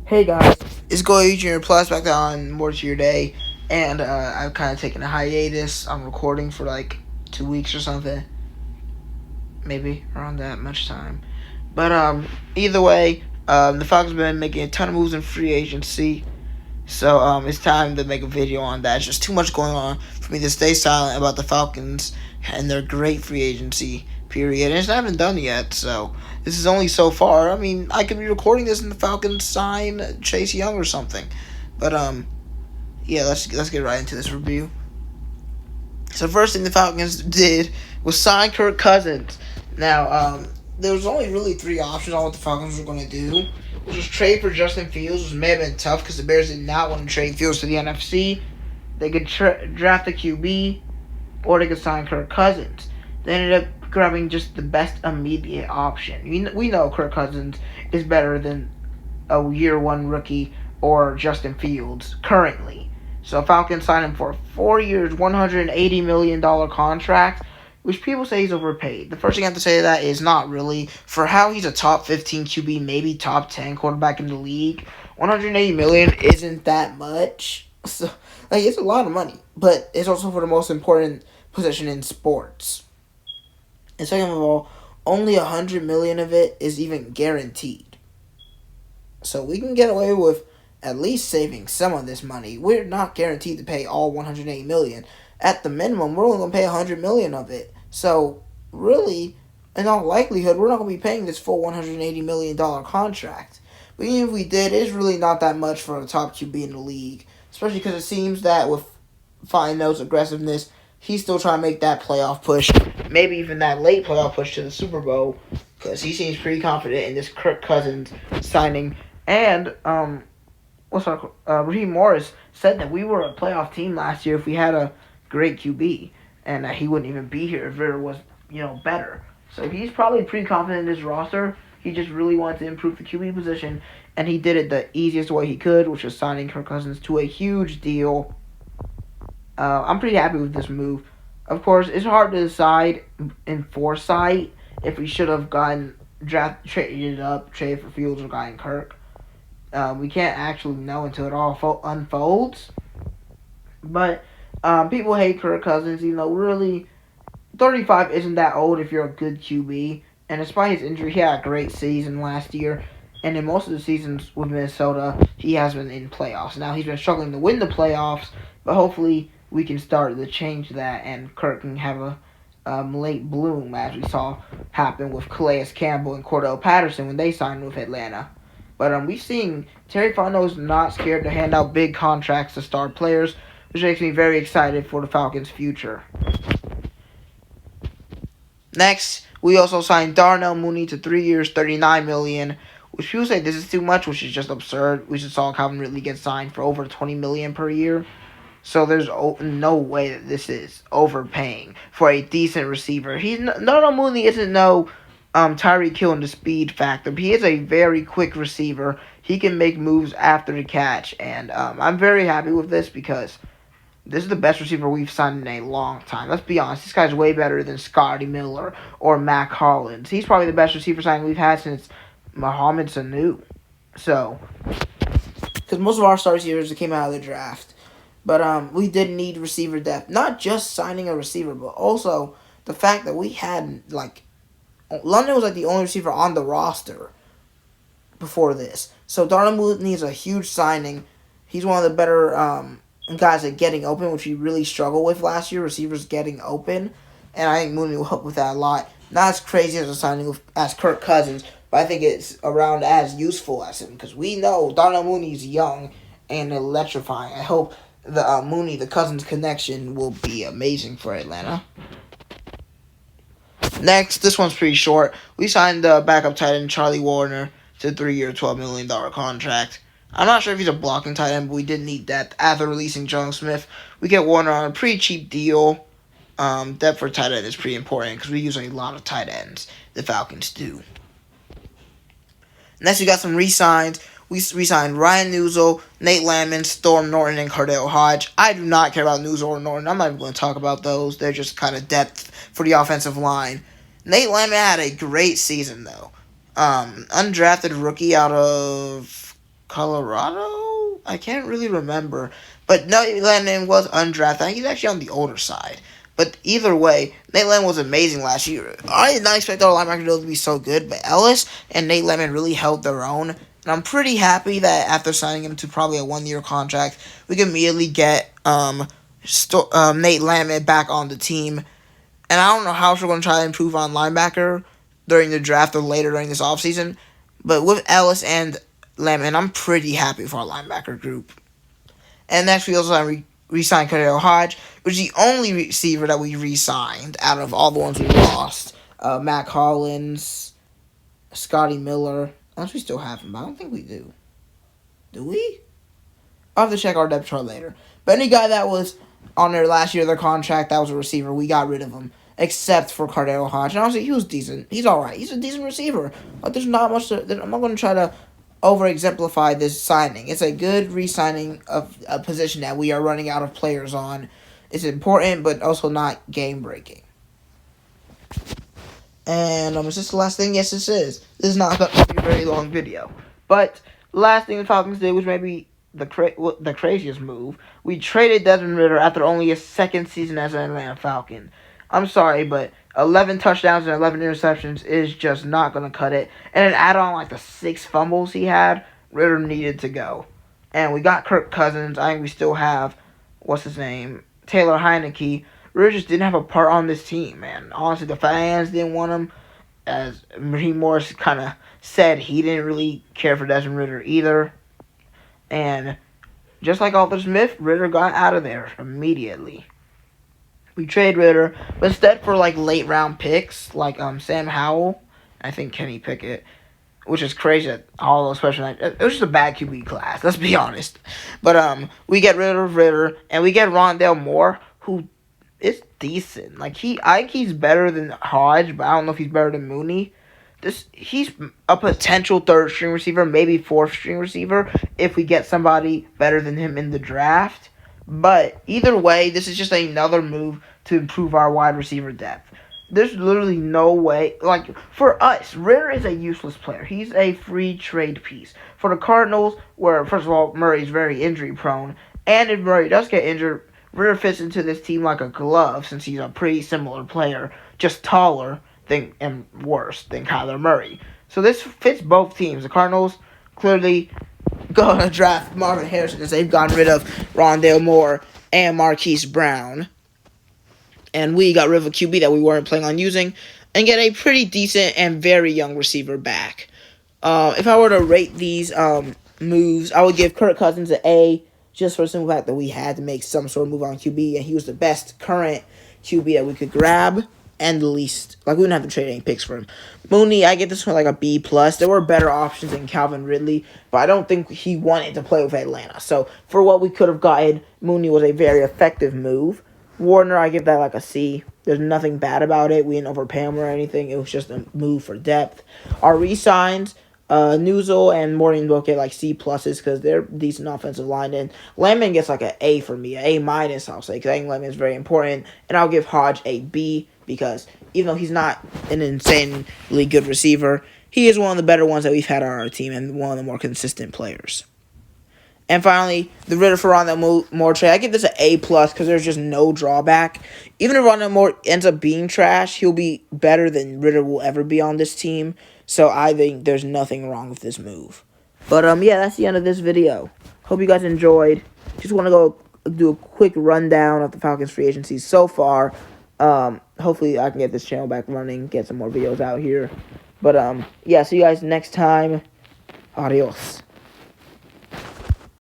Hey guys, it's Goy Junior Plus back on More to Your Day, and I've kind of taken a hiatus. I'm recording for like 2 weeks or something, maybe around that much time. But either way, the Falcons have been making a ton of moves in free agency, so it's time to make a video on that. It's just too much going on for me to stay silent about the Falcons and their great free agency period. And it's not even done yet, so this is only so far. I mean, I could be recording this and the Falcons sign Chase Young or something. But yeah, let's get right into this review. So first thing the Falcons did was sign Kirk Cousins. Now, there was only really three options on what the Falcons were going to do. Which was trade for Justin Fields, which may have been tough because the Bears did not want to trade Fields to the NFC. They could draft a QB, or they could sign Kirk Cousins. They ended up grabbing just the best immediate option. We know Kirk Cousins is better than a year one rookie or Justin Fields currently. So Falcons signed him for a 4 years, $180 million contract, which people say he's overpaid. The first thing I have to say to that is not really. For how he's a top 15 QB, maybe top 10 quarterback in the league, $180 million isn't that much. So, it's a lot of money, but it's also for the most important position in sports. And second of all, only $100 million of it is even guaranteed. So we can get away with at least saving some of this money. We're not guaranteed to pay all $180 million. At the minimum, we're only going to pay $100 million of it. So, really, in all likelihood, we're not going to be paying this full $180 million contract. But even if we did, it's really not that much for a top QB in the league. Especially because it seems that with Fontenot's aggressiveness, he's still trying to make that playoff push. Maybe even that late playoff push to the Super Bowl. Because he seems pretty confident in this Kirk Cousins signing. And, Raheem Morris said that we were a playoff team last year if we had a great QB. And that he wouldn't even be here if it was, better. So he's probably pretty confident in his roster. He just really wanted to improve the QB position, and he did it the easiest way he could, which was signing Kirk Cousins to a huge deal. I'm pretty happy with this move. Of course, it's hard to decide in foresight if we should have traded for Fields or gotten Kirk. We can't actually know until it all unfolds. But people hate Kirk Cousins, even though really 35 isn't that old if you're a good QB. And despite his injury, he had a great season last year. And in most of the seasons with Minnesota, he has been in playoffs. Now, he's been struggling to win the playoffs, but hopefully we can start to change that and Kirk can have a late bloom, as we saw happen with Calais Campbell and Cordell Patterson when they signed with Atlanta. But we've seen Terry Fontenot's not scared to hand out big contracts to star players, which makes me very excited for the Falcons' future. Next, we also signed Darnell Mooney to 3 years, $39 million, which people say this is too much, which is just absurd. We just saw Calvin Ridley get signed for over $20 million per year. So there's no way that this is overpaying for a decent receiver. Darnell Mooney isn't no Tyreek Hill in the speed factor. He is a very quick receiver. He can make moves after the catch, and I'm very happy with this because this is the best receiver we've signed in a long time. Let's be honest. This guy's way better than Scotty Miller or Mac Hollins. He's probably the best receiver signing we've had since Mohamed Sanu. So, because most of our star receivers came out of the draft. But we did need receiver depth. Not just signing a receiver, but also the fact that we had, London was the only receiver on the roster before this. So Darnell Mooney is a huge signing. He's one of the better guys at getting open, which we really struggled with last year, receivers getting open. And I think Mooney will help with that a lot. Not as crazy as a signing as Kirk Cousins, but I think it's around as useful as him. Because we know Darnell Mooney's young and electrifying. I hope the Cousins connection will be amazing for Atlanta. Next, this one's pretty short. We signed the backup tight end Charlie Warner to a 3-year, $12 million contract. I'm not sure if he's a blocking tight end, but we did need depth. After releasing John Smith, we get Warner on a pretty cheap deal. Depth for tight end is pretty important because we use a lot of tight ends. The Falcons do. Next, we got some re-signs. We re-signed Ryan Newsel, Nate Landman, Storm Norton, and Cardale Hodge. I do not care about Newsel or Norton. I'm not even going to talk about those. They're just kind of depth for the offensive line. Nate Landman had a great season, though. Undrafted rookie out of Colorado? I can't really remember. But Nate Landon was undrafted. I think he's actually on the older side. But either way, Nate Landon was amazing last year. I did not expect our linebacker to be so good, but Ellis and Nate Landon really held their own. And I'm pretty happy that after signing him to probably a 1-year contract, we can immediately get Nate Landon back on the team. And I don't know how we're going to try to improve on linebacker during the draft or later during this offseason. But with Ellis and Lemon, I'm pretty happy with our linebacker group. And next, we also re-signed Cordell Hodge, which is the only receiver that we re-signed out of all the ones we lost. Matt Collins, Scotty Miller. Unless we still have him, but I don't think we do. Do we? I'll have to check our depth chart later. But any guy that was on their last year of their contract, that was a receiver, we got rid of him. Except for Cordell Hodge. And honestly, he was decent. He's alright. He's a decent receiver. But there's not much I'm not going to try to over-exemplify this signing. It's a good re-signing of a position that we are running out of players on. It's important, but also not game-breaking. And is this the last thing? Yes, this is. This is not going to be a very long video. But last thing the Falcons did was maybe the craziest move. We traded Desmond Ridder after only his second season as an Atlanta Falcon. I'm sorry, but 11 touchdowns and 11 interceptions is just not going to cut it. And then add on like the 6 fumbles he had, Ridder needed to go. And we got Kirk Cousins. I think we still have, what's his name, Taylor Heineke. Ridder just didn't have a part on this team, man. Honestly, the fans didn't want him. As Raheem Morris kind of said, he didn't really care for Desmond Ridder either. And just like Arthur Smith, Ridder got out of there immediately. We trade Ridder, but instead for like late round picks, like Sam Howell, I think Kenny Pickett, which is crazy that all those questions. It was just a bad QB class, let's be honest. But we get rid of Ridder, and we get Rondale Moore, who is decent. Like I think he's better than Hodge, but I don't know if he's better than Mooney. He's a potential 3rd string receiver, maybe 4th string receiver, if we get somebody better than him in the draft. But either way, this is just another move to improve our wide receiver depth. There's literally no way. Like, for us, Ridder is a useless player. He's a free trade piece. For the Cardinals, where, first of all, Murray's very injury prone, and if Murray does get injured, Ridder fits into this team like a glove since he's a pretty similar player, just taller and worse than Kyler Murray. So this fits both teams. The Cardinals clearly going to draft Marvin Harrison as they've gotten rid of Rondale Moore and Marquise Brown. And we got rid of a QB that we weren't planning on using and get a pretty decent and very young receiver back. If I were to rate these moves, I would give Kirk Cousins an A just for the simple fact that we had to make some sort of move on QB, and he was the best current QB that we could grab. And the least, like, we didn't have to trade any picks for him. Mooney, I get this one like a B+. There were better options than Calvin Ridley, but I don't think he wanted to play with Atlanta. So, for what we could have gotten, Mooney was a very effective move. Warner, I give that like a C. There's nothing bad about it. We didn't overpay him or anything. It was just a move for depth. Our re-signs, Newsel and Morning will get like C+ because they're decent offensive line. And Lemon gets like an A for me, an A-, I'll say, because I think Lemon is very important. And I'll give Hodge a B because even though he's not an insanely good receiver, he is one of the better ones that we've had on our team and one of the more consistent players. And finally, the Ridder for Rondale Moore trade, I give this an A+ because there's just no drawback. Even if Rondale Moore ends up being trash, he'll be better than Ridder will ever be on this team. So I think there's nothing wrong with this move. But yeah, that's the end of this video. Hope you guys enjoyed. Just want to go do a quick rundown of the Falcons free agency so far. Hopefully I can get this channel back running, get some more videos out here. But yeah, see you guys next time. Adios.